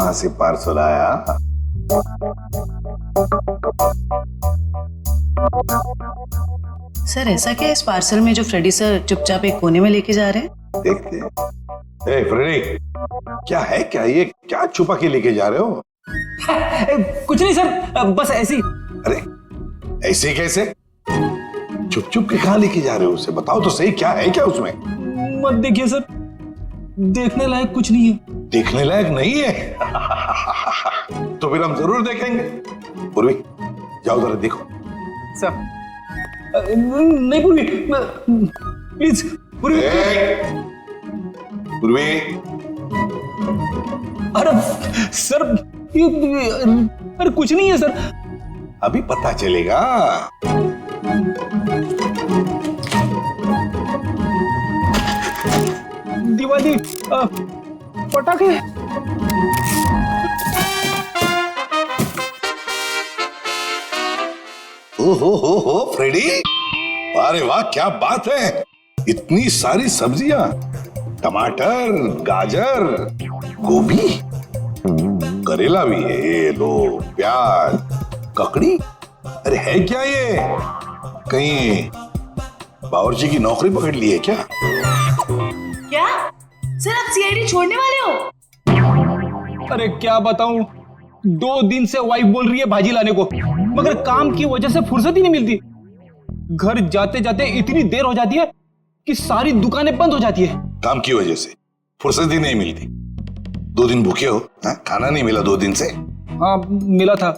कहां से पार्सल आया? सर ऐसा क्या इस पार्सल में जो फ्रेडी सर चुपचाप एक कोने में लेके जा रहे हैं? देखते हैं। ए फ्रेडी, क्या है क्या ये? क्या छुपा के लेके जा रहे हो? कुछ नहीं सर, बस ऐसी। अरे ऐसे कैसे? चुप चुप के कहां लेके जा रहे हो उसे? बताओ तो सही, क्या है क्या उसमें? मत देखिए सर, देखने लायक कुछ नहीं है। देखने लायक नहीं है? तो फिर हम जरूर देखेंगे। पूर्वी जाओ जरा देखो। सर नहीं पूर्वी, प्लीज पूर्वी। पूर्वी, अरे सर अरे कुछ नहीं है सर। अभी पता चलेगा। दिवाली पटाखे। हो फ्रेडी, अरे वाह क्या बात है! इतनी सारी सब्जियां, टमाटर, गाजर, गोभी, करेला भी है, ये लो, प्याज, ककड़ी। अरे है क्या ये? कहीं बावर्ची की नौकरी पकड़ ली है क्या? क्या सर आप सीआईडी छोड़ने वाले हो? अरे क्या बताऊं, 2 दिन से वाइफ बोल रही है भाजी लाने को, मगर काम की वजह से फुर्सत ही नहीं मिलती। घर जाते जाते इतनी देर हो जाती है कि सारी दुकानें बंद हो जाती है। काम की वजह से फुर्सत ही नहीं मिलती? 2 दिन भूखे हो? खाना नहीं मिला 2 दिन से? हाँ मिला था,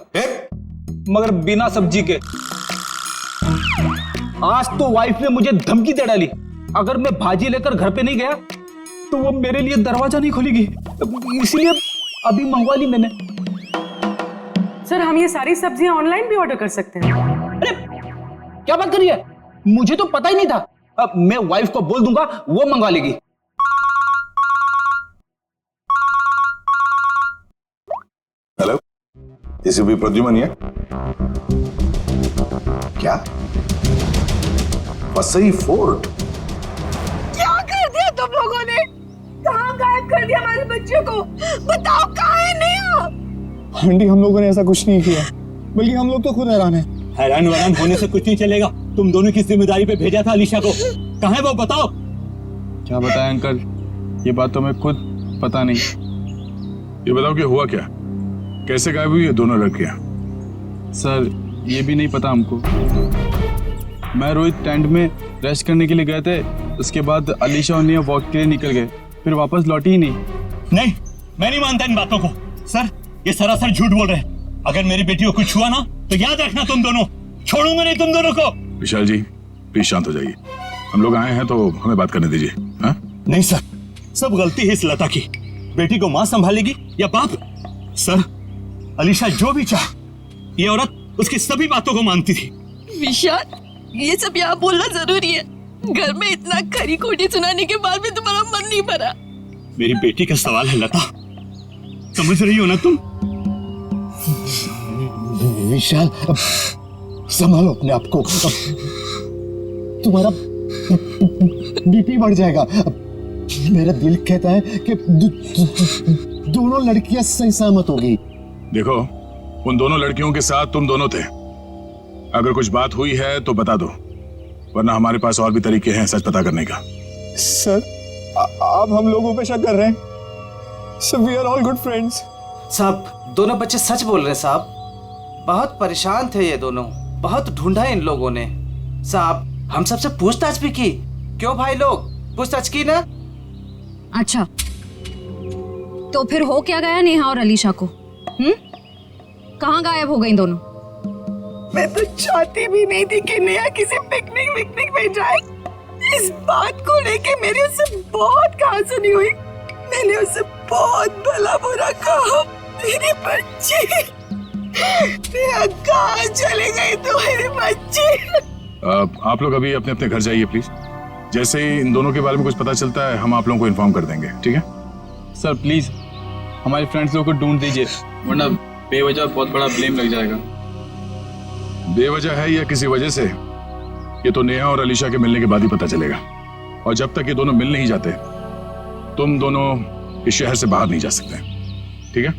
मगर बिना सब्जी के। आज तो वाइफ ने मुझे धमकी दे डाली, अगर मैं भाजी लेकर घर पे नहीं गया तो वो मेरे लिए दरवाजा नहीं खोलेगी, इसलिए अभी मंगवा ली मैंने। सर हम ये सारी सब्जियां ऑनलाइन भी ऑर्डर कर सकते हैं? अरे क्या बात कर रही है, मुझे तो पता ही नहीं था। अब मैं वाइफ को बोल दूंगा, वो मंगवा लेगी। हेलो, एसीपी प्रद्युमन है क्या? वसई फोर्ट? क्या कर दिया तुम लोगों ने? कहाँ गायब कर दिया हमारे बच्चों को? बताओ कहाँ है नेहा? आंटी हम लोगों ने ऐसा कुछ नहीं किया, बल्कि हम लोग तो खुद हैरान हैं। हैरान वैरान होने से कुछ नहीं चलेगा। तुम दोनों की जिम्मेदारी पे भेजा था अलीशा को, कहाँ है वो बताओ। क्या बताएं अंकल, ये बात तो मैं खुद पता नहीं। ये बताओ कि हुआ क्या, कैसे गायब हुई ये दोनों लड़कियां? सर ये भी नहीं पता हमको। मैं रोहित टेंट में रेस्ट करने के लिए गए थे, उसके बाद अलीशा और नेहा वॉक के लिए निकल गए, फिर वापस लौटी ही नहीं। नहीं, मैं नहीं मानता इन बातों को। सर ये सरासर झूठ बोल रहे हैं। अगर मेरी बेटी को कुछ हुआ ना तो याद रखना, तुम दोनों छोड़ूंगा नहीं तुम दोनों को। विशाल जी प्लीज शांत हो जाइए, हम लोग आए हैं तो हमें बात करने दीजिए। नहीं सर, सब गलती है इस लता की। बेटी को माँ संभालेगी या बाप? सर अलीशा जो भी चाहे, ये औरत उसकी सभी बातों को मानती थी। विशाल ये सब यहाँ बोलना जरूरी है? घर में इतना खरी खोटी सुनाने के बाद भी तुम्हारा मन नहीं भरा? मेरी बेटी का सवाल है लता, समझ रही हो ना तुम? विशाल संभालो अपने आप को, तुम्हारा बीपी बढ़ जाएगा। मेरा दिल कहता है कि दोनों लड़कियां सही सलामत होगी। देखो उन दोनों लड़कियों के साथ तुम दोनों थे, अगर कुछ बात हुई है तो बता दो, वरना हमारे पास और भी तरीके हैं सच पता करने का। सर आप हम लोगों पे शक कर रहे हैं? Sir we are all good friends. साहब दोनों बच्चे सच बोल रहे हैं साहब, बहुत परेशान थे ये दोनों, बहुत ढूंढा इन लोगों ने। साहब हम सबसे पूछताछ भी की, क्यों भाई लोग पूछताछ की ना? अच्छा तो फिर हो क्या गया नेहा और अलीशा को? कहाँ गायब हो गई दोनों? मैं तो चाहती भी नहीं थी कि नेहा किसी पिकनिक में जाए। इस बात को लेके मेरी उससे बहुत कहा सुनी हुई। मैंने उससे बहुत भला बुरा कहा। मेरे बच्चे नेहा कहाँ चले गए तुम्हारे बच्चे? आप लोग अभी अपने अपने घर जाइए प्लीज। जैसे ही इन दोनों के बारे में कुछ पता चलता है हम आप लोगों को इन्फॉर्म कर देंगे, ठीक है? सर प्लीज हमारे फ्रेंड्स लोगों को ढूंढ दीजिए, वरना बेवजह बहुत बड़ा ब्लेम लग जाएगा। बेवजह है या किसी वजह से, ये तो नेहा और अलीशा के मिलने के बाद ही पता चलेगा। और जब तक ये दोनों मिल नहीं जाते तुम दोनों इस शहर से बाहर नहीं जा सकते, ठीक है?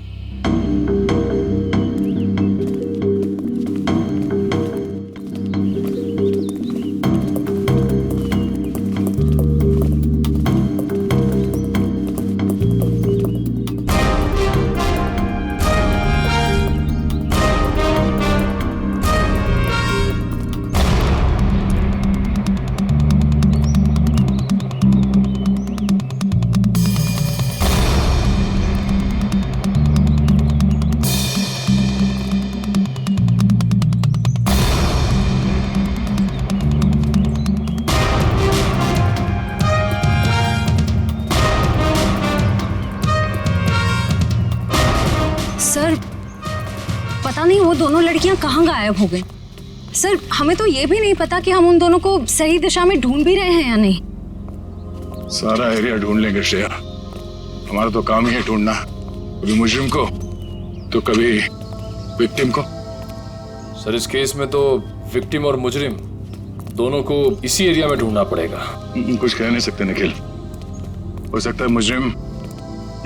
सर पता नहीं वो दोनों लड़कियां कहाँ गायब हो गई। सर हमें तो ये भी नहीं पता कि हम उन दोनों को सही दिशा में ढूंढ भी रहे हैं या नहीं। सारा एरिया ढूंढ लेंगे श्रेया, हमारा तो काम ही है ढूंढना, कभी मुजरिम को तो कभी विक्टिम को। सर इस केस में तो विक्टिम और मुजरिम दोनों को इसी एरिया में ढूंढना पड़ेगा। कुछ कह नहीं सकते निखिल, हो सकता है मुजरिम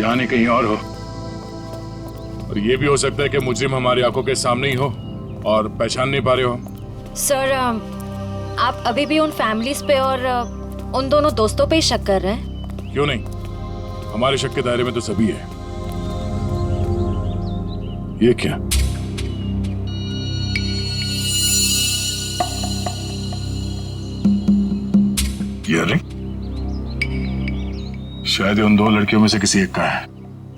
यहाँ नहीं कहीं और हो, और ये भी हो सकता है कि मुजरिम हमारी आंखों के सामने ही हो और पहचान नहीं पा रहे हो। सर आप अभी भी उन फैमिलीज पे और उन दोनों दोस्तों पे ही शक कर रहे हैं? क्यों नहीं, हमारे शक के दायरे में तो सभी है। ये क्या? ये रिंग शायद उन दो लड़कियों में से किसी एक का है।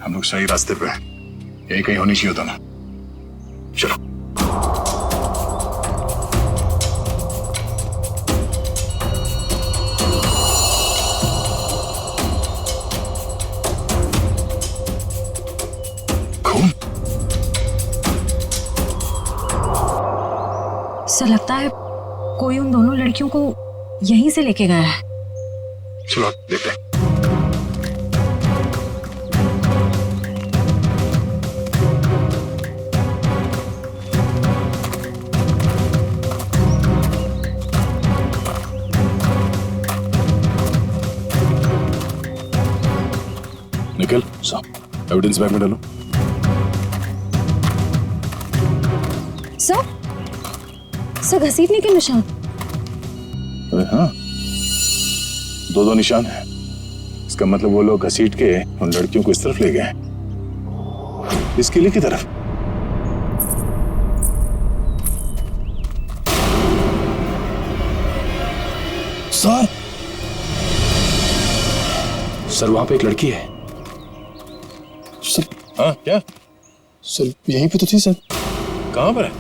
हम लोग सही रास्ते पे हैं, यही कहीं होनी चाहिए होता ना। चलो सर लगता है कोई उन दोनों लड़कियों को यहीं से लेके गया है। चलो देखते हैं। निकल साहब, एविडेंस बैग में डालो। सर घसीटने के निशान। अरे हाँ, दो निशान है। इसका मतलब वो लोग घसीट के उन लड़कियों को इस तरफ ले गए, इस किले की तरफ। सर वहां पे एक लड़की है। सर हाँ क्या? सर यहीं पे तो थी सर। कहां पर है?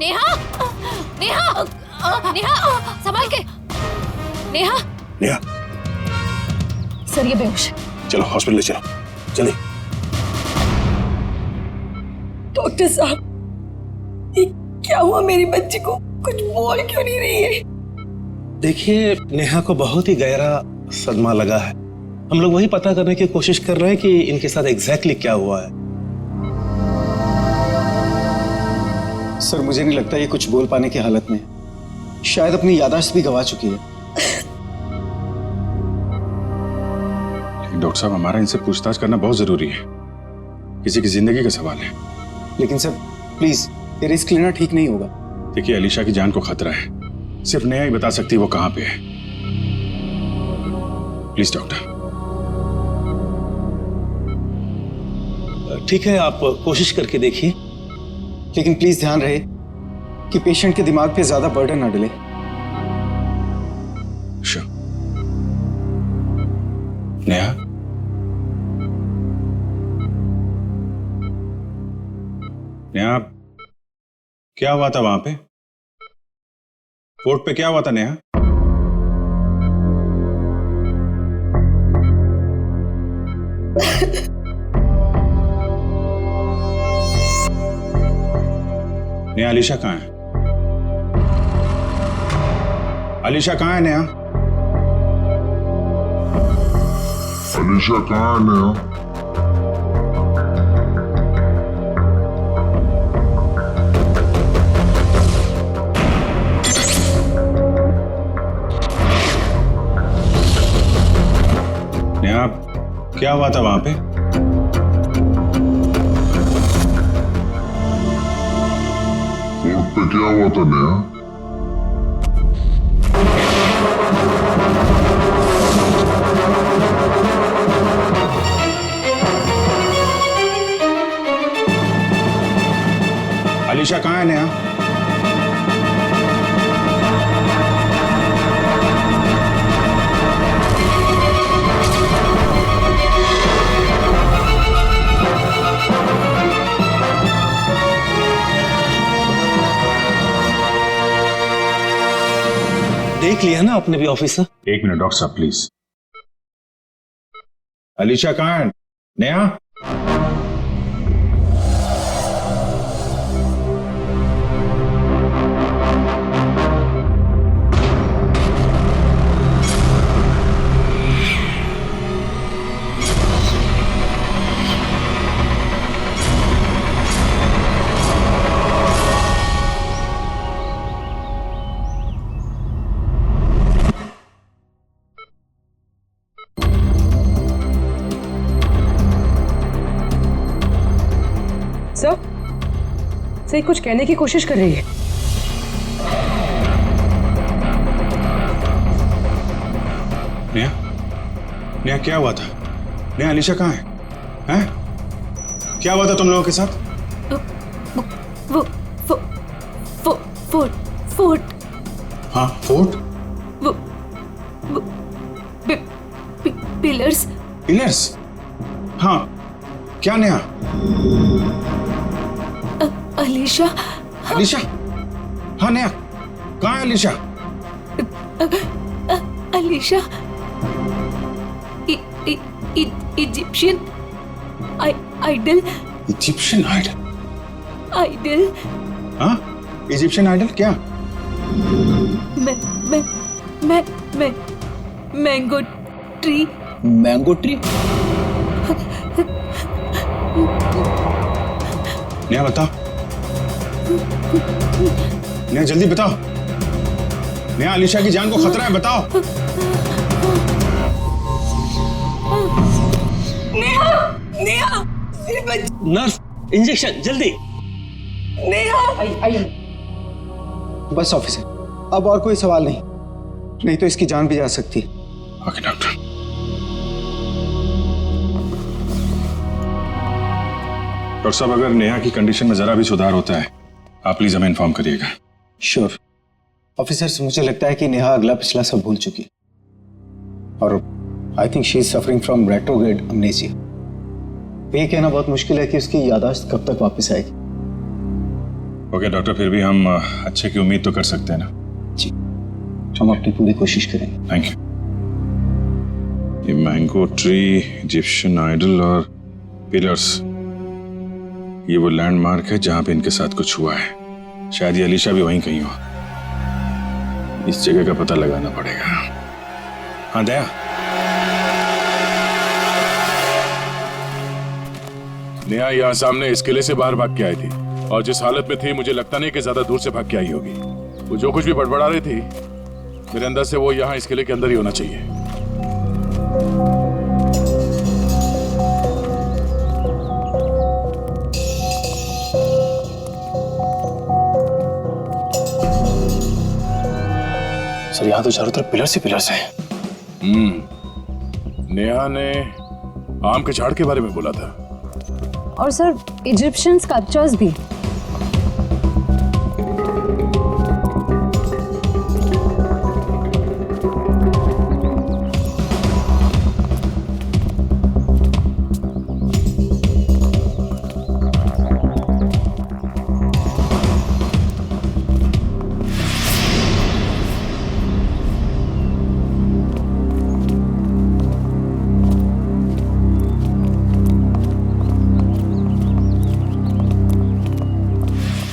नेहा, नेहा, नेहा, संभाल के। नेहा, नेहा, सर ये बेहोश। चलो हॉस्पिटल ले चलो, जल्दी। डॉक्टर साहब, ये क्या हुआ मेरी बच्ची को? कुछ बोल क्यों नहीं रही है? देखिए, नेहा को बहुत ही गहरा सदमा लगा है। हम लोग वही पता करने की कोशिश कर रहे हैं कि इनके साथ एग्जैक्टली क्या हुआ है। सर मुझे नहीं लगता ये कुछ बोल पाने की हालत में, शायद अपनी याददाश्त भी गंवा चुकी है। डॉक्टर साहब, हमारा इनसे पूछताछ करना बहुत जरूरी है, किसी की जिंदगी का सवाल है। लेकिन सर प्लीज, ये रिस्क लेना ठीक नहीं होगा। देखिए, अलीशा की जान को खतरा है, सिर्फ नेहा ही बता सकती है वो कहां पे है। Please doctor. ठीक है, आप कोशिश करके देखिए, लेकिन प्लीज ध्यान रहे कि पेशेंट के दिमाग पे ज्यादा बर्डन ना डले। नेहा, नेहा, क्या हुआ था वहां पे? कोर्ट पे क्या हुआ था नेहा? नेहा, अलीशा कहाँ है? अलीशा कहाँ है नेहा? अलीशा कहाँ है नेहा? नेहा, क्या हुआ था वहां पे? कोर्ट पे क्या हुआ था नेहा? अलीशा कहाँ है नेहा? देख लिया ना आपने भी ऑफिसर? एक मिनट डॉक्टर साहब प्लीज। अलीशा कहाँ है? नेहा, सर कुछ कहने की कोशिश कर रही है। नेहा, नेहा क्या हुआ था? नेहा, अलीशा कहाँ है? हैं? क्या हुआ था तुम लोगों के साथ? फोर्ट। हाँ, फोर्ट? पिलर्स। पिलर्स? हाँ, क्या नेहा? अलीशा। अलीशा? हाँ नेहा, कहाँ है Alisha? Alisha Egyptian idol. Egyptian idol? Idol. हाँ, इजिप्शियन आइडल क्या? Mango tree. Mango tree? Neha बताओ, नेहा जल्दी बताओ। नेहा, अलीशा की जान को खतरा है, बताओ। नेहा नर्स, इंजेक्शन जल्दी। नेहा। बस ऑफिसर, अब और कोई सवाल नहीं तो इसकी जान भी जा सकती है। Okay doctor. डॉक्टर साहब, अगर नेहा की कंडीशन में जरा भी सुधार होता है, आप प्लीज हमें इन्फॉर्म करिएगा। श्योर ऑफिसर, मुझे लगता है कि नेहा अगला पिछला सब भूल चुकी है और I think she is suffering from retrograde amnesia. ये कहना बहुत मुश्किल है कि उसकी याददाश्त कब तक वापस आएगी। ओके डॉक्टर, फिर भी हम अच्छे की उम्मीद तो कर सकते हैं ना? जी, हम अपनी पूरी कोशिश करेंगे। Thank you. ये मैंगो ट्री, इजिप्शियन आइडल और पिलर्स, ये वो लैंडमार्क है जहां पे इनके साथ कुछ हुआ है। शायद ये अलीशा भी वहीं कहीं हो। इस जगह का पता लगाना पड़ेगा। हाँ दया, नेहा यहाँ सामने इस किले से बाहर भाग के आई थी और जिस हालत में थी मुझे लगता नहीं कि ज्यादा दूर से भाग के आई होगी। वो जो कुछ भी बड़बड़ा रही थी, मेरे अंदर से वो यहाँ इस किले के अंदर ही होना चाहिए। सर, यहाँ तो चारों तरफ पिलर्स ही पिलर्स हैं। नेहा ने आम के झाड़ के बारे में बोला था। और सर, इजिप्शियन स्कल्पचर्स भी।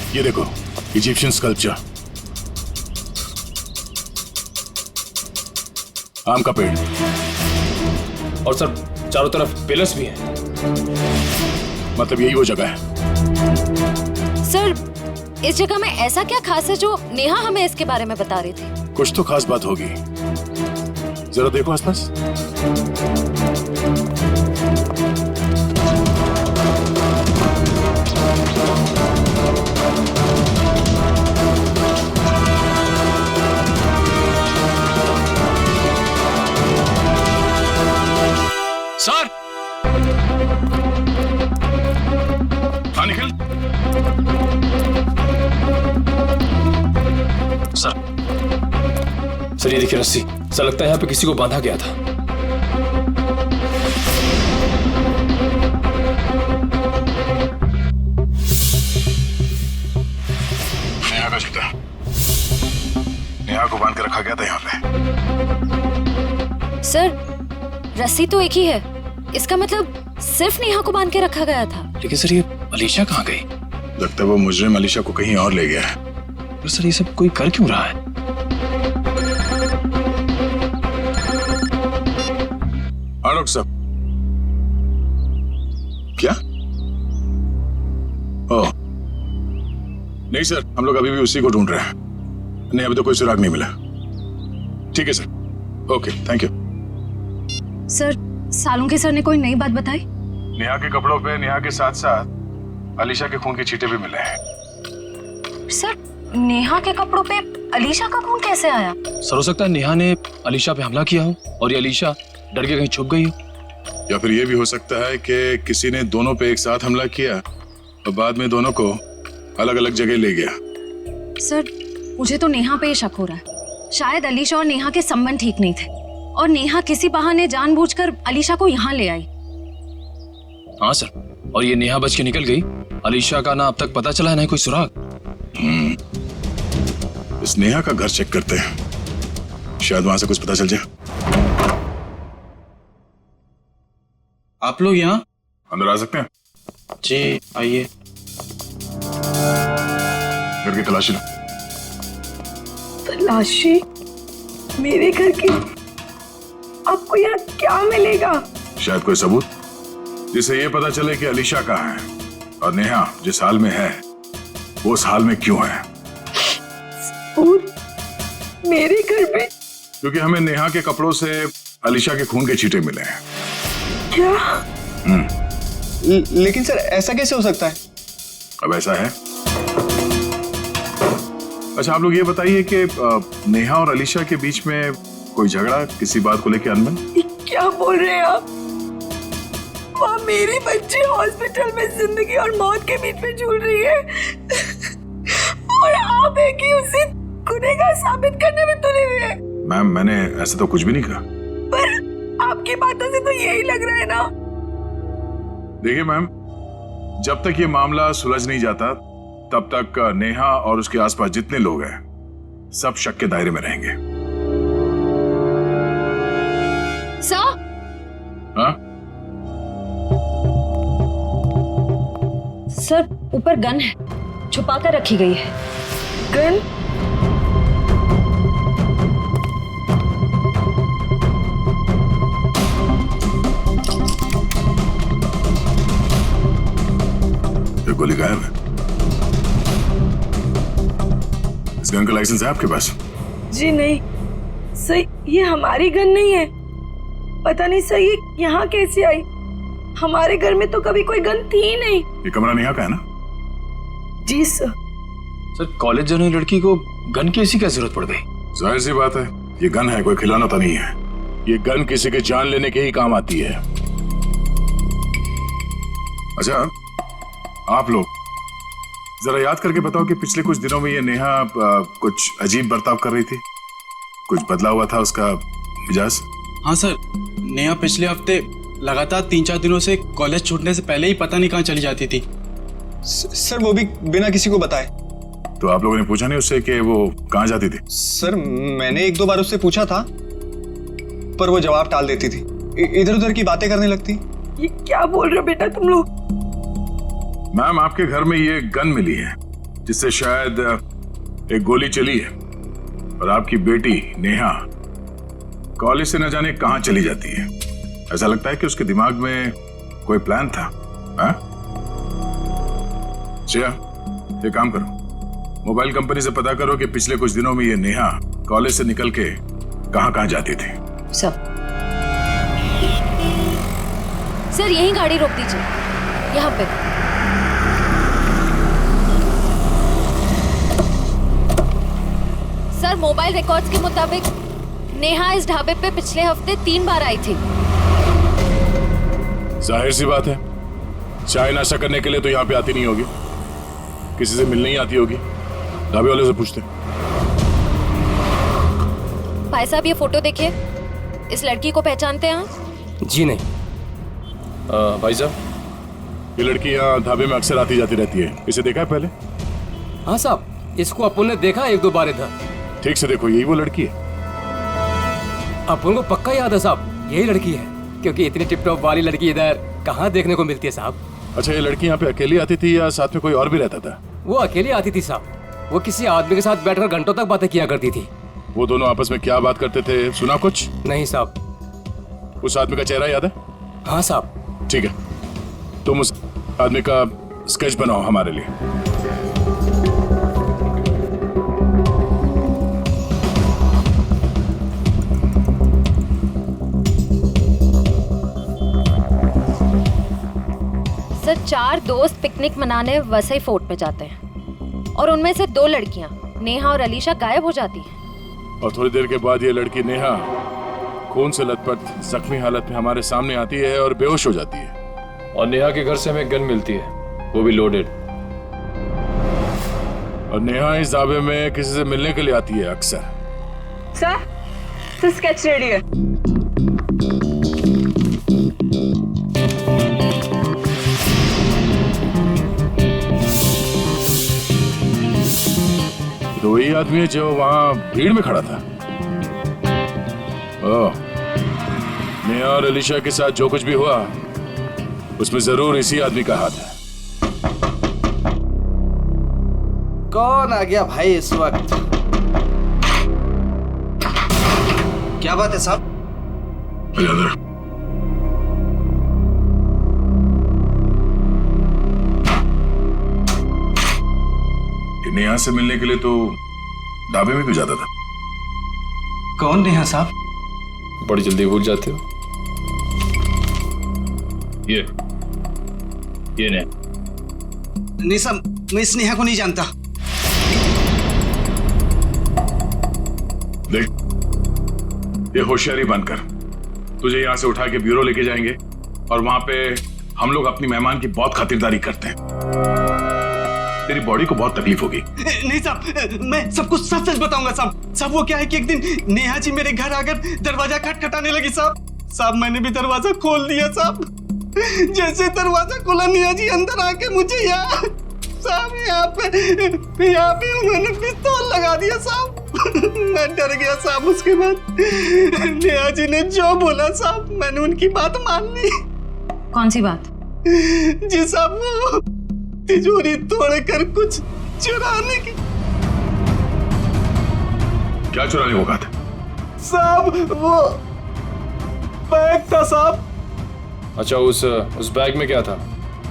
ये देखो, इजिप्शियन स्कल्पचर, आम का पेड़, और सर चारों तरफ पिलर्स भी हैं। मतलब यही वो जगह है। सर, इस जगह में ऐसा क्या खास है जो नेहा हमें इसके बारे में बता रही थी? कुछ तो खास बात होगी, जरा देखो आसपास। सर, हाँ निखिल। सर ये देखिए रस्सी, सर लगता है यहाँ पे किसी को बांधा गया था। नेहा का जूता, नेहा को बांध के रखा गया था यहाँ पे। सर, रस्सी तो एक ही है, इसका मतलब सिर्फ नेहा को बांध के रखा गया था। लेकिन सर ये अलीशा कहाँ गई? लगता है वो मुजरिम अलीशा को कहीं और ले गया है। पर सर ये सब कोई कर क्यों रहा है? हाँ डॉक्टर साहब। क्या? ओह नहीं सर, हम लोग अभी भी उसी को ढूंढ रहे हैं। नहीं, अभी तो कोई सुराग नहीं मिला। ठीक है sir, okay, thank you. Sir, Salunke sir ने कोई नई बात बताई? नेहा के कपड़ों पे नेहा के साथ साथ अलीशा के खून के छींटे भी मिले हैं। सर, नेहा के कपड़ों पे अलीशा का खून कैसे आया? सर हो सकता है नेहा ने अलीशा पे हमला किया हो और ये अलीशा डर के कहीं छुप गई हो। या फिर ये भी हो सकता है कि किसी ने दोनों पे एक साथ हमला किया और बाद में दोनों को अलग अलग जगह ले गया। सर, मुझे तो नेहा पे शक हो रहा है। शायद अलीशा और नेहा के संबंध ठीक नहीं थे और नेहा किसी बहाने जानबूझकर अलीशा को यहाँ ले आई। हाँ सर, और ये नेहा बच के निकल गई। अलीशा का ना अब तक पता चला है ना कोई सुराग। इस नेहा का घर चेक करते हैं, शायद वहां से कुछ पता चल जाए। आप लोग यहाँ अंदर आ सकते हैं? जी आइए। घर की तलाशी लो। तलाशी? मेरे घर की? आपको यहाँ क्या मिलेगा? शायद कोई सबूत जिससे ये पता चले कि अलीशा कहाँ है और नेहा जिस हाल में है वो उस हाल में क्यों है। सबूत? मेरे घर पे? क्योंकि हमें नेहा के कपड़ों से अलीशा के खून के छींटे मिले हैं। क्या? लेकिन सर ऐसा कैसे हो सकता है? अब ऐसा है। अच्छा आप लोग ये बताइए कि नेहा और अलीशा के बीच में कोई झगड़ा किसी बात को लेकर अनबन? क्या बोल रहे हैं आप? वहाँ मेरी बच्ची हॉस्पिटल में जिंदगी और मौत के बीच में झूल रही है और आप है कि उसे गुनहगार साबित करने में तुले हुए हैं। मैम मैंने ऐसा तो कुछ भी नहीं कहा। पर आपकी बातों से तो यही लग रहा है ना। देखिए मैम, जब तक ये मामला सुलझ नहीं जाता तब तक नेहा और उसके आसपास जितने लोग हैं सब शक के दायरे में रहेंगे। सर? हाँ? सर, ऊपर गन है, छुपा कर रखी गई है। गन? ये गोली गायब है। इस गन का लाइसेंस है आपके पास? जी नहीं सर, ये हमारी गन नहीं है। पता नहीं सर ये यहाँ कैसे आई। हमारे घर में तो कभी कोई गन थी ही नहीं। ये कमरा नेहा का है ना? जी सर। सर, कॉलेज जाने लड़की को गन की ऐसी क्या जरूरत पड़ गई? जाहिर सी बात है, ये गन है, कोई खिलौना तो नहीं है। ये गन किसी के जान लेने के ही काम आती है। अच्छा आप लोग जरा याद करके बताओ कि पिछले कुछ दिनों में ये नेहा कुछ अजीब बर्ताव कर रही थी, कुछ बदला हुआ था उसका मिजाज? हाँ सर, नेहा पिछले हफ्ते लगातार 3-4 दिनों से कॉलेज छूटने से पहले ही पता नहीं कहाँ चली जाती थी। सर वो भी बिना किसी को बताए। तो आप लोगों ने पूछा नहीं उससे कि वो कहाँ जाती थी? सर मैंने 1-2 बार उससे पूछा था पर वो जवाब टाल देती थी, इधर उधर की बातें करने लगती। ये क्या बोल रहे हो बेटा तुम लोग? मैम आपके घर में ये गन मिली है जिससे शायद एक गोली चली है और आपकी बेटी नेहा कॉलेज से न जाने कहां चली जाती है। ऐसा लगता है कि उसके दिमाग में कोई प्लान था। श्रेया, ये काम करो, मोबाइल कंपनी से पता करो कि पिछले कुछ दिनों में ये नेहा कॉलेज से निकल के कहां जाती थी। सर यही गाड़ी रोक दीजिए, यहाँ पे। सर मोबाइल रिकॉर्ड्स के मुताबिक नेहा इस ढाबे पे पिछले हफ्ते 3 बार आई थी। जाहिर सी बात है, चाय नाश्ता करने के लिए तो यहाँ पे आती नहीं होगी, किसी से मिलने ही आती होगी। ढाबे वाले से पूछते। भाई साहब ये फोटो देखिए, इस लड़की को पहचानते हैं आप? जी नहीं। भाई साहब, ये लड़की यहाँ ढाबे में अक्सर आती जाती रहती है, इसे देखा है पहले? हाँ साहब, इसको अपन ने देखा 1-2 बार इधर। ठीक से देखो, यही वो लड़की है। अपन को पक्का याद है साहब, यही लड़की है, क्योंकि इतनी टिप टॉप वाली लड़की इधर कहाँ देखने को मिलती है साहब। अच्छा, ये लड़की यहाँ पे अकेली आती थी या साथ में कोई और भी रहता था? वो अकेली आती थी साहब। वो किसी आदमी के साथ बैठकर घंटों तक बातें किया करती थी। वो दोनों आपस में क्या बात करते थे, सुना कुछ? नहीं साहब। उस आदमी का चेहरा याद है? हाँ साहब। ठीक है, तुम उस आदमी का स्केच बनाओ हमारे लिए। सर 4 दोस्त पिकनिक मनाने वसई फोर्ट में जाते हैं और उनमें से 2 लड़कियां नेहा और अलीशा गायब हो जाती हैं। और थोड़ी देर के बाद ये लड़की नेहा खून से लथपथ जख्मी हालत में हमारे सामने आती है और बेहोश हो जाती है। और नेहा के घर से हमें गन मिलती है, वो भी लोडेड। और नेहा इस दावे में किसी से मिलने के लिए आती है अक्सर। सर स्केच रेडी है। तो वही आदमी है जो वहां भीड़ में खड़ा था। ओह, नेहा और अलीशा के साथ जो कुछ भी हुआ उसमें जरूर इसी आदमी का हाथ है। कौन आ गया भाई इस वक्त? क्या बात है साहब? नेहा से मिलने के लिए तो ढाबे में भी जाता था। कौन नेहा साहब? बड़ी जल्दी भूल जाते हो। ये नेहा। नहीं साहब, मैं इस नेहा को नहीं जानता। देख, ये होशियारी बनकर तुझे यहाँ से उठा के ब्यूरो लेके जाएंगे और वहां पे हम लोग अपनी मेहमान की बहुत खातिरदारी करते हैं। तेरी बॉडी को बहुत तकलीफ होगी। नहीं साहब, मैं सब कुछ सच सच बताऊंगा साहब। साहब वो क्या है कि एक दिन नेहा जी मेरे घर आकर दरवाजा खटखटाने लगी साहब। मैंने भी दरवाजा खोल दिया साहब। जैसे दरवाजा खोला नेहा जी अंदर आके मुझे यहाँ पे उन्होंने पिस्तौल लगा दिया साहब। मैं डर गया साहब। उसके बाद नेहा जी ने जो बोला साहब मैंने उनकी बात मान ली। कौन सी बात? जी साहब, वो तिजोरी तोड़कर कुछ चुराने की। क्या चुराने को कहा था? साहब वो बैग था साहब। अच्छा, उस बैग में क्या था?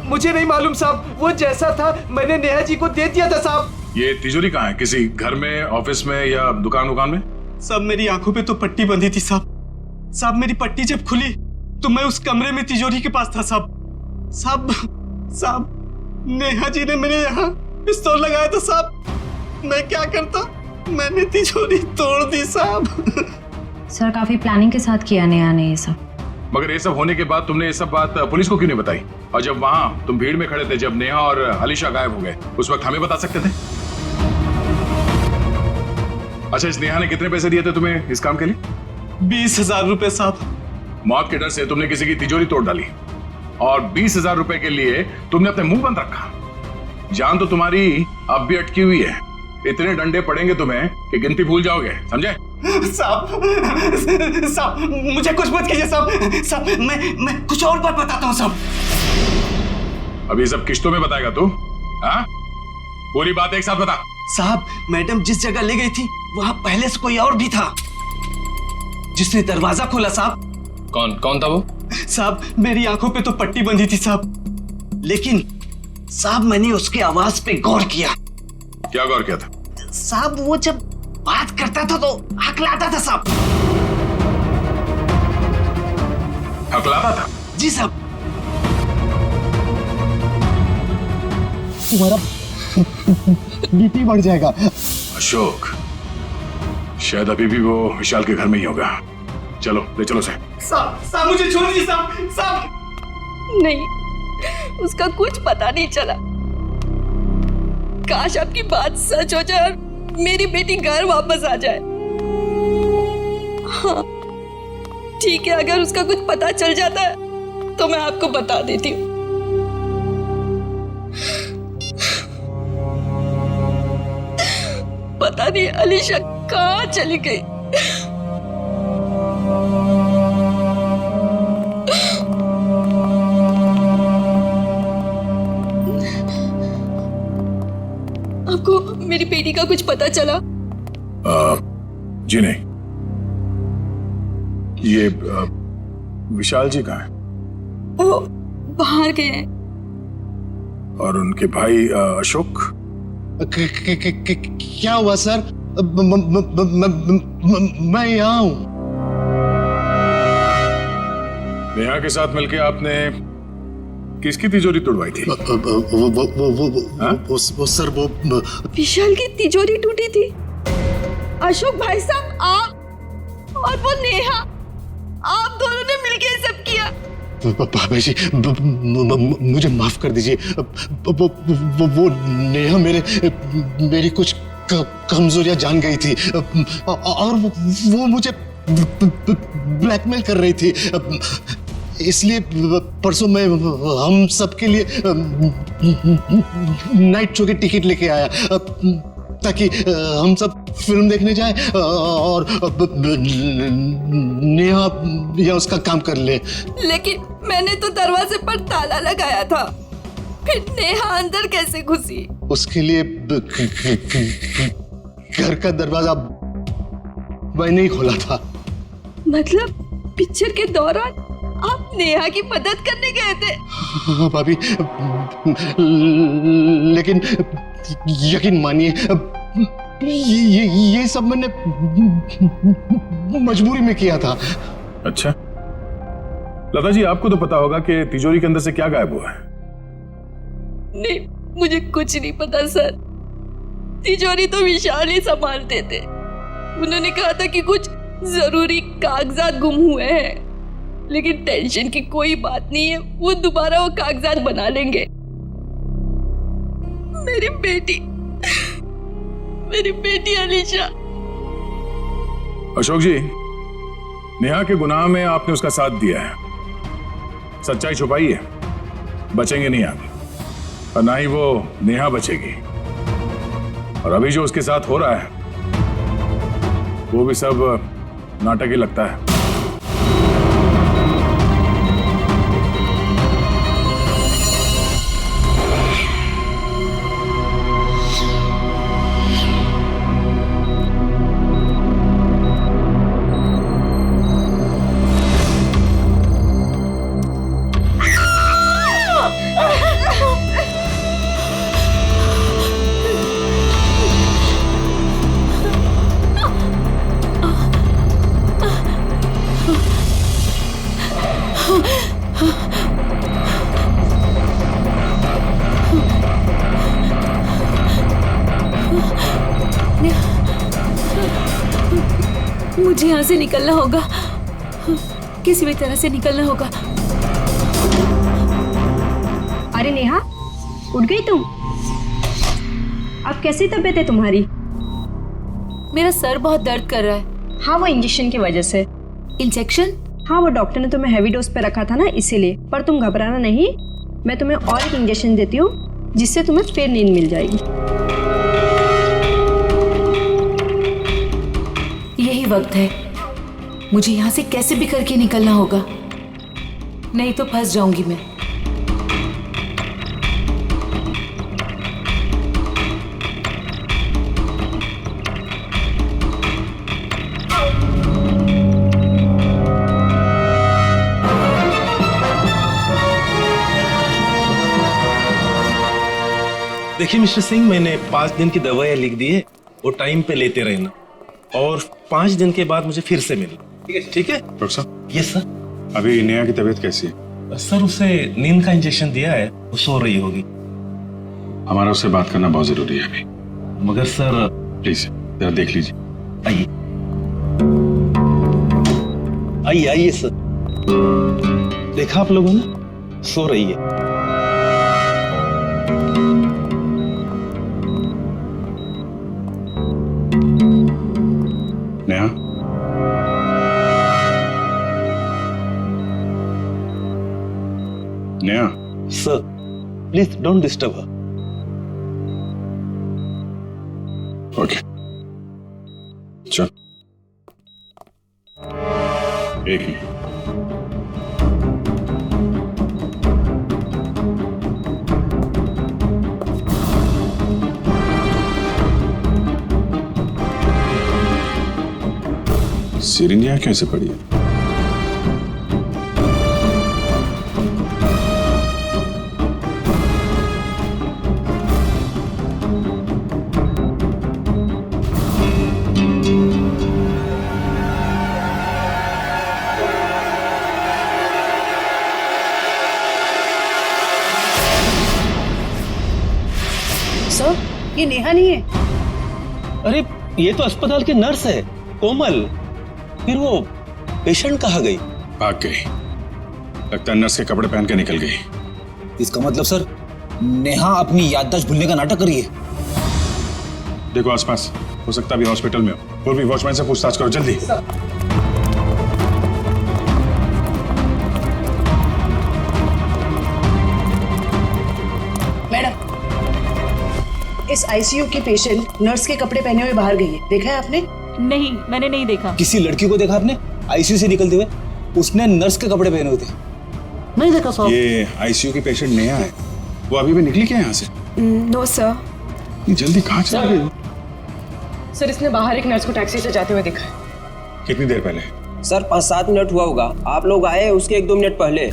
मुझे नहीं मालूम साहब, वो जैसा था मैंने नेहा जी को दे दिया था साहब। ये तिजोरी कहाँ है? किसी घर में, ऑफिस में या दुकान में? साहब मेरी आंखों पे तो पट्टी बंधी थी साहब। साहब मेरी पट्टी जब खुली तो मैं उस कमरे में तिजोरी के पास था साहब। साहब नेहा जी ने मेरे यहाँ पिस्तौल लगाया था साहब। मैं क्या करता, मैंने तिजोरी तोड़ दी साहब। सर काफी प्लानिंग के साथ किया नेहा ने ये सब। मगर ये सब होने के बाद तुमने ये सब बात पुलिस को क्यों नहीं बताई? और जब वहां तुम भीड़ में खड़े थे, जब नेहा और अलीशा गायब हो गए, उस वक्त हमें बता सकते थे। अच्छा, इस नेहा ने कितने पैसे दिए थे तुम्हें इस काम के लिए? 20,000 रुपए साहब। मौत के डर से तुमने किसी की तिजोरी तोड़ डाली और 20,000 रुपए के लिए तुमने अपने मुंह बंद रखा। जान तो तुम्हारी अब भी अटकी हुई है। इतने डंडे पड़ेंगे तुम्हें कि गिनती भूल जाओगे, समझे? साहब मुझे कुछ मत कीजिए साहब। मैं कुछ और बात बताता हूँ साहब। अब ये सब किश्तों में बताएगा तू? हाँ, पूरी बात एक साथ बता। साहब मैडम जिस जगह ले गई थी वहां पहले से कोई और भी था जिसने दरवाजा खोला साहब। कौन था वो? साहब मेरी आंखों पे तो पट्टी बंधी थी साहब, लेकिन साहब मैंने उसकी आवाज पे गौर किया। क्या गौर किया था? साहब वो जब बात करता था तो हकलाता था साहब। हकलाता था? जी साहब। तुम्हारा बीपी बढ़ जाएगा। अशोक, शायद अभी भी वो विशाल के घर में ही होगा। चलो ले चलो से। साहब मुझे छोड़ दीजिए साहब। नहीं, उसका कुछ पता नहीं चला। काश आपकी बात सच हो जाए और मेरी बेटी घर वापस आ जाए। हाँ ठीक है, अगर उसका कुछ पता चल जाता है तो मैं आपको बता देती हूँ। पता नहीं अलीशा कहाँ चली गई। मेरी बेटी का कुछ पता चला? जी नहीं। ये विशाल जी कहाँ हैं? वो बाहर गए हैं। और उनके भाई अशोक? क्या हुआ सर? मैं यहाँ हूँ। नेहा के साथ मिलके आपने किसकी तिजोरी तोड़वाई थी? वो सर वो विशाल की तिजोरी टूटी थी। अशोक भाई साहब, आप और वो नेहा, आप दोनों ने मिलके ये सब किया। बाबा जी मुझे माफ कर दीजिए। वो नेहा मेरी कुछ कमजोरियां जान गई थी और वो मुझे ब्लैकमेल कर रही थी। इसलिए परसों मैं हम सबके लिए नाइट शो की टिकट लेके आया ताकि हम सब फिल्म देखने जाएं और नेहा या उसका काम कर ले। लेकिन मैंने तो दरवाजे पर ताला लगाया था, फिर नेहा अंदर कैसे घुसी? उसके लिए घर का दरवाजा मैंने ही खोला था। मतलब पिक्चर के दौरान आप नेहा की मदद करने गए थे? हाँ भाभी, लेकिन यकीन मानिए ये सब मैंने मजबूरी में किया था। अच्छा, लता जी आपको तो पता होगा कि तिजोरी के अंदर से क्या गायब हुआ है? नहीं, मुझे कुछ नहीं पता सर। तिजोरी तो विशाल ही संभालते थे। उन्होंने कहा था कि कुछ जरूरी कागजात गुम हुए हैं, लेकिन टेंशन की कोई बात नहीं है, वो दोबारा वो कागजात बना लेंगे। मेरी बेटी अलीशा। अशोक जी, नेहा के गुनाह में आपने उसका साथ दिया है, सच्चाई छुपाई है, बचेंगे नहीं आप और ना ही वो नेहा बचेगी। और अभी जो उसके साथ हो रहा है वो भी सब नाटक ही लगता है। मुझे यहाँ से निकलना होगा, किसी भी तरह से निकलना होगा। अरे नेहा, उठ गई तुम? अब कैसी तबीयत है तुम्हारी? मेरा सर बहुत दर्द कर रहा है। हाँ, वो इंजेक्शन की वजह से। इंजेक्शन? हाँ, वो डॉक्टर ने तुम्हें हैवी डोज पे रखा था ना, इसीलिए। पर तुम घबराना नहीं, मैं तुम्हें और एक इंजेक्शन देती हूँ जिससे तुम्हें फिर नींद मिल जाएगी। यही वक्त है, मुझे यहाँ से कैसे भी करके निकलना होगा, नहीं तो फंस जाऊंगी मैं। देखिए मिस्टर सिंह, मैंने 5 दिन की दवाइयाँ लिख दी है, वो टाइम पे लेते रहना और 5 दिन के बाद मुझे फिर से मिलना। ठीक है डॉक्टर साहब? Yes sir. अभी नेहा की तबीयत कैसी है? सर उसे नींद का इंजेक्शन दिया है, वो सो रही होगी। हमारा उससे बात करना बहुत जरूरी है अभी। मगर सर प्लीज जरा देख लीजिए। आइए आइए आइए सर। देखा आप लोगों ने, सो रही है। Neha, Neha. Sir please don't disturb her. Okay, चल। एक मिनट। सिरिंज यहाँ कैसे पड़ी है? सर, ये नेहा नहीं है। अरे ये तो अस्पताल के नर्स है, कोमल। फिर वो पेशेंट कहाँ गई? भाग गई। लगता है नर्स के कपड़े पहन के निकल गई। इसका मतलब सर, नेहा अपनी याददाश्त भूलने का नाटक कर रही है। देखो आसपास, हो सकता है अभी हॉस्पिटल में हो। पूर्वी वॉचमैन से पूछताछ करो जल्दी। मैडम, इस आईसीयू की पेशेंट नर्स के कपड़े पहने हुए बाहर गई है, देखा है आपने? नहीं, मैंने नहीं देखा। किसी लड़की को देखा आपने आईसीयू से निकलते हुए? उसने नर्स के कपड़े पहने हुए थे। नहीं देखा साहब। ये आईसीयू की पेशेंट नेहा है। वो अभी भी निकली क्या यहाँ से? No sir. जल्दी कहाँ चला गई? सर, इसने बाहर एक नर्स को टैक्सी से जाते हुए देखा है। कितनी देर पहले? सर 5-7 मिनट हुआ होगा। आप लोग आए उसके 1-2 मिनट पहले।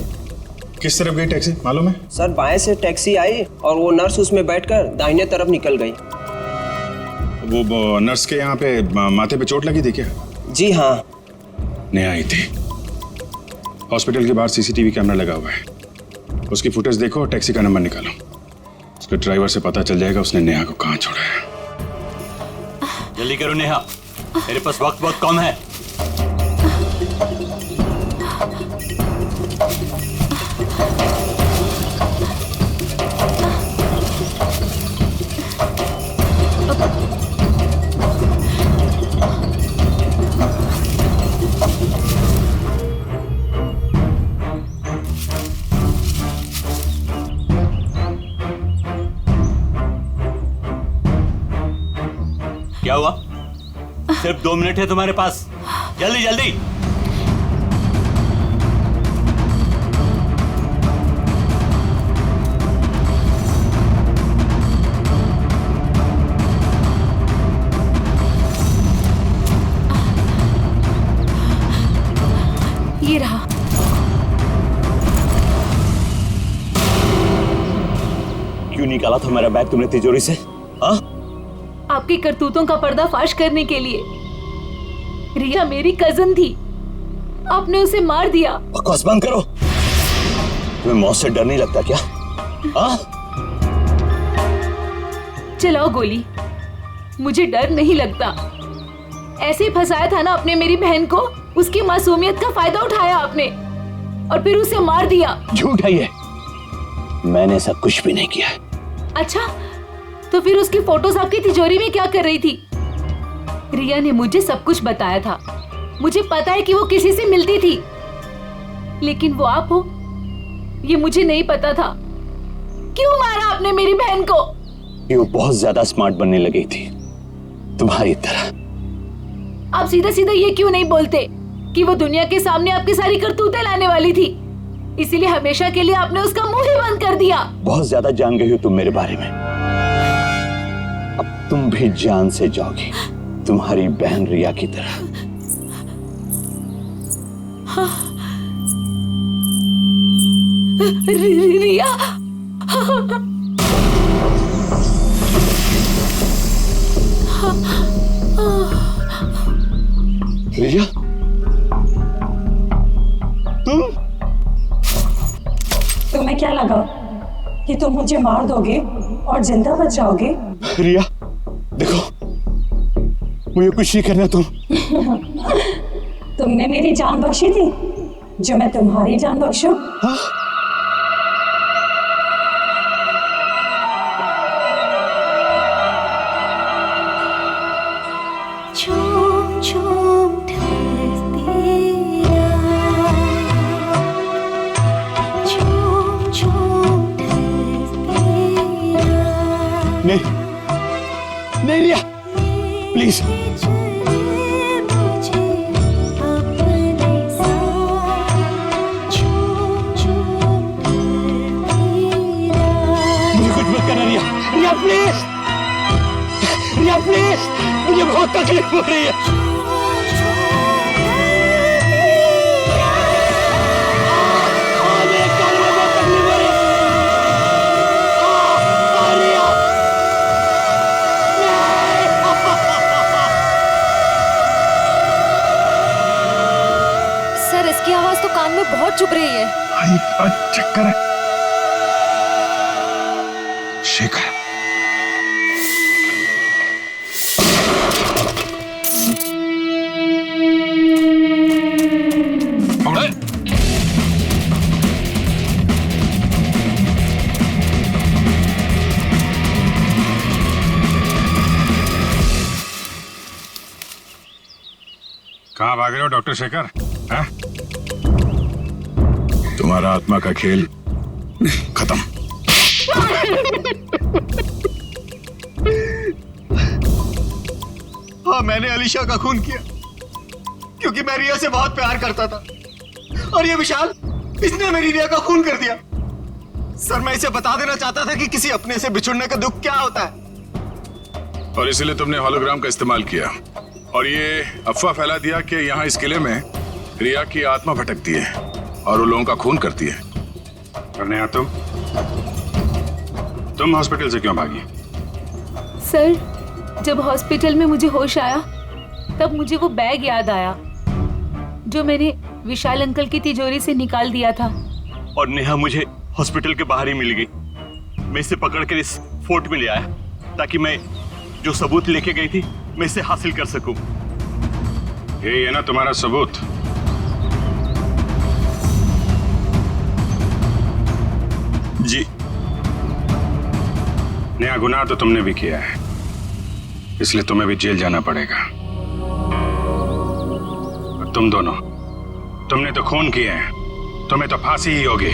किस तरफ गई टैक्सी मालूम है? सर बाएं से टैक्सी आई और वो नर्स उसमें बैठकर दाहिने तरफ निकल गई। वो नर्स के यहाँ पे माथे पे चोट लगी थी क्या? जी हाँ। नेहा आई थी। हॉस्पिटल के बाहर सीसीटीवी कैमरा लगा हुआ है, उसकी फुटेज देखो और टैक्सी का नंबर निकालो। उसके ड्राइवर से पता चल जाएगा उसने नेहा को कहाँ छोड़ा है। जल्दी करो नेहा, मेरे पास वक्त बहुत कम है। क्या हुआ? सिर्फ 2 मिनट है तुम्हारे पास, जल्दी जल्दी। ये रहा। क्यों निकाला था मेरा बैग तुमने तिजोरी से? हाँ? आपकी करतूतों का पर्दाफाश करने के लिए। रिया मेरी कजन थी, आपने उसे मार दिया। बकवास बंद करो। तुम्हें मौत से डर नहीं लगता क्या? हाँ? चलाओ गोली, मुझे डर नहीं लगता। ऐसे ही फंसाया था ना आपने मेरी बहन को, उसकी मासूमियत का फायदा उठाया आपने और फिर उसे मार दिया। झूठ है ये, मैंने ऐसा कुछ भी नहीं किया। अच्छा, तो फिर उसकी फोटोज आपकी तिजोरी में क्या कर रही थी? रिया ने मुझे सब कुछ बताया था। मुझे पता है कि वो किसी से मिलती थी, लेकिन वो आप हो ये मुझे नहीं पता था। क्यों मारा आपने मेरी बहन को? ये वो बहुत ज्यादा स्मार्ट बनने लगी थी तुम्हारी तरह। आप सीधा सीधा ये क्यों नहीं बोलते कि वो दुनिया के सामने आपकी सारी करतूतें लाने वाली थी, इसीलिए हमेशा के लिए आपने उसका मुंह ही बंद कर दिया। बहुत ज्यादा जान गई हो तुम मेरे बारे में। अब तुम भी जान से जाओगी, तुम्हारी बहन रिया की तरह। रिया रिया, तुम्हें क्या लगा कि तुम मुझे मार दोगे और जिंदा बच जाओगे? रिया देखो, मुझे कुछ नहीं करना। तुमने मेरी जान बख्शी थी, जो मैं तुम्हारी जान बख्शूं? झूम झूम नहीं रिया, प्लीज। मुझे कुछ मत करना रिया, रिया प्लीज, रिया प्लीज, मुझे बहुत तकलीफ हो रही है। आप चुप रहिए। चक्कर है। शेखर, कहाँ भाग रहे हो डॉक्टर शेखर? हाँ? तुम्हारा आत्मा का खेल खत्म। हाँ, मैंने अलीशा का खून किया क्योंकि मैं रिया से बहुत प्यार करता था और ये विशाल, इसने मेरी रिया का खून कर दिया। सर, मैं इसे बता देना चाहता था कि किसी अपने से बिछुड़ने का दुख क्या होता है। और इसीलिए तुमने होलोग्राम का इस्तेमाल किया और ये अफवाह फैला दिया कि यहाँ इस किले में रिया की आत्मा भटकती है और वो लोगों का खून करती है। और नेहा, तुम हॉस्पिटल से क्यों भागी? सर, जब हॉस्पिटल में मुझे होश आया तब मुझे वो बैग याद आया जो मैंने विशाल अंकल की तिजोरी से निकाल दिया था। और नेहा मुझे हॉस्पिटल के बाहर ही मिल गई। मैं इसे पकड़कर इस फोर्ट में ले आया ताकि मैं जो सबूत लेके गई थी मैं इसे हासिल कर सकूं। ये ना तुम्हारा सबूत? जी। नया गुनाह तो तुमने भी किया है, इसलिए तुम्हें भी जेल जाना पड़ेगा। और तुम दोनों, तुमने तो खून किए हैं, तुम्हें तो फांसी ही होगी।